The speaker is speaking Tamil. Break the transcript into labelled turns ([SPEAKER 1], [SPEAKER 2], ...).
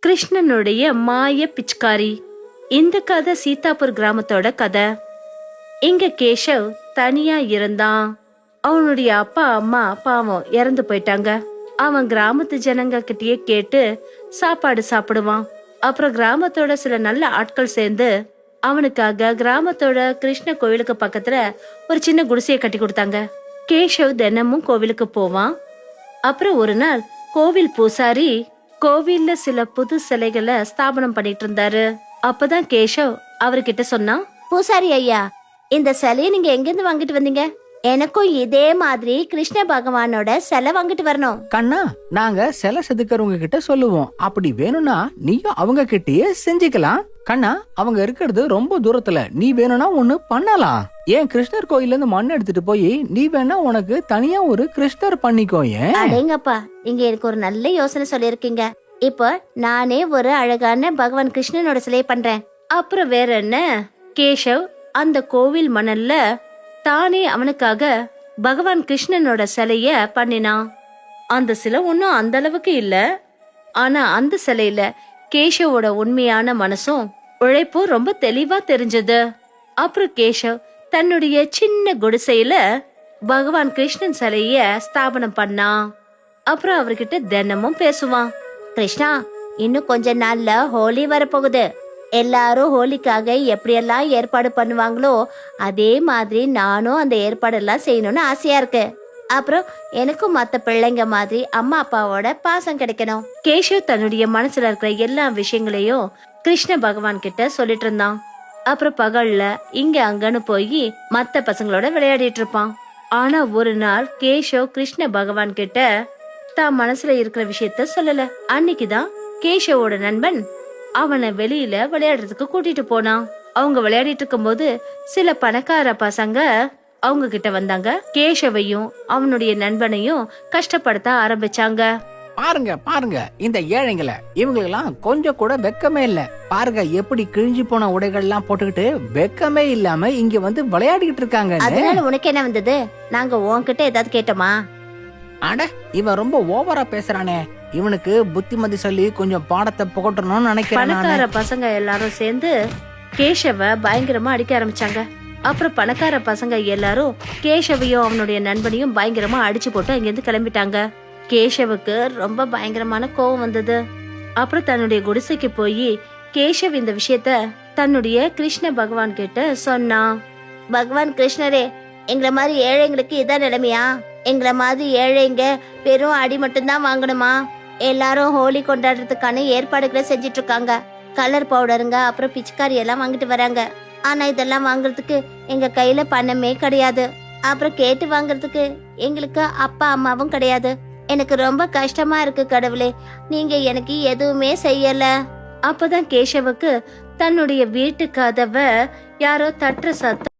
[SPEAKER 1] கிருஷ்ணனுடைய மாய பிச்காரி. இந்த கதை சீதாப்பூர் கிராமத்தோட கதை. இங்க கேஷவ் தனியா இருந்தான். அவனுடைய அப்பா அம்மா பாவம் இறந்து போயிட்டாங்க. அவன் கிராமத்து ஜனங்க கிட்டயே கேட்டு சாப்பாடு சாப்பிடுவான். அப்புறம் கிராமத்தோட சில நல்ல ஆட்கள் சேர்ந்து அவனுக்காக கிராமத்தோட கிருஷ்ண கோவிலுக்கு பக்கத்துல ஒரு சின்ன குடிசையை கட்டி கொடுத்தாங்க. கேஷவ் தினமும் கோவிலுக்கு போவான். அப்புறம் ஒரு நாள் கோவில் பூசாரி கோவில்ல சில புது சிலைகளை ஸ்தாபனம் பண்ணிட்டு இருந்தாரு. அப்பதான் கேஷவ் அவர்கிட்ட சொன்னான், பூசாரி ஐயா, இந்த சிலையை நீங்க எங்கிருந்து வாங்கிட்டு வந்தீங்க? எனக்கும் இதே மாதிரி கிருஷ்ண பகவானோட சிலை வாங்கிட்டு வரணும்.
[SPEAKER 2] கண்ணா, நாங்க சிலை செதுக்கிறவங்க கிட்ட சொல்லுவோம். அப்படி வேணும்னா நீயும் அவங்க கிட்டயே செஞ்சுக்கலாம். கண்ணா, அவங்க இருக்கிறது ரொம்ப தூரத்துல. நீ வேணும்னா ஒண்ணு பண்ணலாம். ஏன் கிருஷ்ணர் கோயில்ல இருந்து மண் எடுத்துட்டு போய் நீ வேணா உனக்கு தனியா ஒரு கிருஷ்ணர் பண்ணிக்கோ. ஏன்
[SPEAKER 3] அடேங்கப்பா, நீங்க எனக்கு ஒரு நல்ல யோசனை சொல்லிருக்கீங்க. இப்போ நானே ஒரு அழகான பகவான் கிருஷ்ணனோட சிலை பண்றேன்.
[SPEAKER 1] அப்புறம் வேற என்ன, கேஷவ் அந்த கோவில் மணல்ல தானே அவனுக்காக பகவான் கிருஷ்ணனோட சிலைய பண்ணினான். அந்த சிலை ஒன்னும் அந்த அளவுக்கு இல்ல. ஆனா அந்த சிலையில கேஷவோட உண்மையான மனசும் உழைப்பும் ரொம்ப தெளிவா தெரிஞ்சது. அப்புறம் கேஷவ் தன்னுடைய சின்ன குடிசையில பகவான் கிருஷ்ணன் சிலைய ஸ்தாபனம் பண்ணான். அப்புறம் அவர்கிட்ட தினமும் பேசுவான்.
[SPEAKER 3] கிருஷ்ணா, இன்னும் கொஞ்ச நாள்ல ஹோலி வரப்போகுது. எல்லாரும் ஹோலிக்காக எப்படியெல்லாம் ஏற்பாடு பண்ணுவாங்களோ அதே மாதிரி நானும் அந்த ஏற்பாடெல்லாம் செய்யணும்னு ஆசையா இருக்கு. அப்புறம் எனக்கும் மத்த பிள்ளைங்க மாதிரி அம்மா அப்பாவோட பாசம் கிடைக்கணும்.
[SPEAKER 1] கேஷவ் தன்னுடைய மனசுல இருக்கிற எல்லா விஷயங்களையும் கிருஷ்ண பகவான் கிட்ட சொல்லிட்டு இருந்தான். அப்புறம் பகல்ல இங்க அங்கன்னு போய் மத்த பசங்களோட விளையாடிட்டு இருப்பான். ஆனா ஒரு நாள் கேஷவ் கிருஷ்ண பகவான் கிட்ட தான் மனசுல இருக்கிற விஷயத்த சொல்லல. அன்னைக்குதான் கேஷவோட நண்பன் அவனை வெளியில விளையாடுறதுக்கு கூட்டிட்டு போனான். அவங்க விளையாடிட்டு இருக்கும் போது சில பணக்கார பசங்க அவங்க கிட்ட வந்தாங்க. கேஷவையும் அவனுடைய நண்பனையும் கஷ்டப்படுத்த ஆரம்பிச்சாங்க.
[SPEAKER 2] பாருங்க பாருங்க, இந்த ஏழைங்களை, இவங்களெல்லாம் கொஞ்சம் கூட வெக்கமே இல்ல. பாருங்க எப்படி கிழிஞ்சு போன உடைகள் எல்லாம் போட்டுக்கிட்டு வெக்கமே இல்லாம இங்க வந்து விளையாடிக்கிட்டு இருக்காங்க.
[SPEAKER 3] அதனால உனக்கு என்ன வந்தது? நாங்க உன்கிட்ட ஏதாவது கேட்டோமா?
[SPEAKER 2] அட, இவன் ரொம்ப ஓவரா பேசுறானே. இவனுக்கு புத்திமதி சொல்லி கொஞ்சம் பாடத்தை புகட்டணும்னு நினைக்கிறேன்.
[SPEAKER 1] பணக்கார பசங்க எல்லாரும் சேர்ந்து கேஷவ பயங்கரமா அடிக்க ஆரம்பிச்சாங்க. அப்புறம் பணக்கார பசங்க எல்லாரும் கேஷவையும் அவனுடைய நண்பனையும் பயங்கரமா அடிச்சு போட்டு அங்கிருந்து கிளம்பிட்டாங்க. கேஷவுக்கு ரொம்ப பயங்கரமான கோவம் வந்தது. அப்புறம் தன்னுடைய குடிசைக்கு போய் கேஷவ் இந்த விஷயத்த தன்னுடைய கிருஷ்ண பகவான் கிட்ட சொன்னான்.
[SPEAKER 3] பகவான் கிருஷ்ணரே, எங்களை மாதிரி ஏழைங்களுக்கு இதான் நிலைமையா? எங்களை மாதிரி ஏழைங்க வெறும் அடி மட்டும்தான் வாங்கணுமா? எல்லாரும் ஹோலி கொண்டாடுறதுக்கான ஏற்பாடுகளை செஞ்சிட்டு இருக்காங்க. கலர் பவுடருங்க அப்புறம் பிச்சுக்காரி எல்லாம் வாங்கிட்டு வராங்க. ஆனா இதெல்லாம் வாங்குறதுக்கு எங்க கையில பணமே கிடையாது. அப்புறம் கேட்டு வாங்குறதுக்கு எங்களுக்கு அப்பா அம்மாவும் கிடையாது. எனக்கு ரொம்ப கஷ்டமா இருக்கு கடவுளே, நீங்க எனக்கு எதுவுமே செய்யல.
[SPEAKER 1] அப்பதான் கேஷவுக்கு தன்னுடைய வீட்டு கதவை யாரோ தட்டுற சத்தம்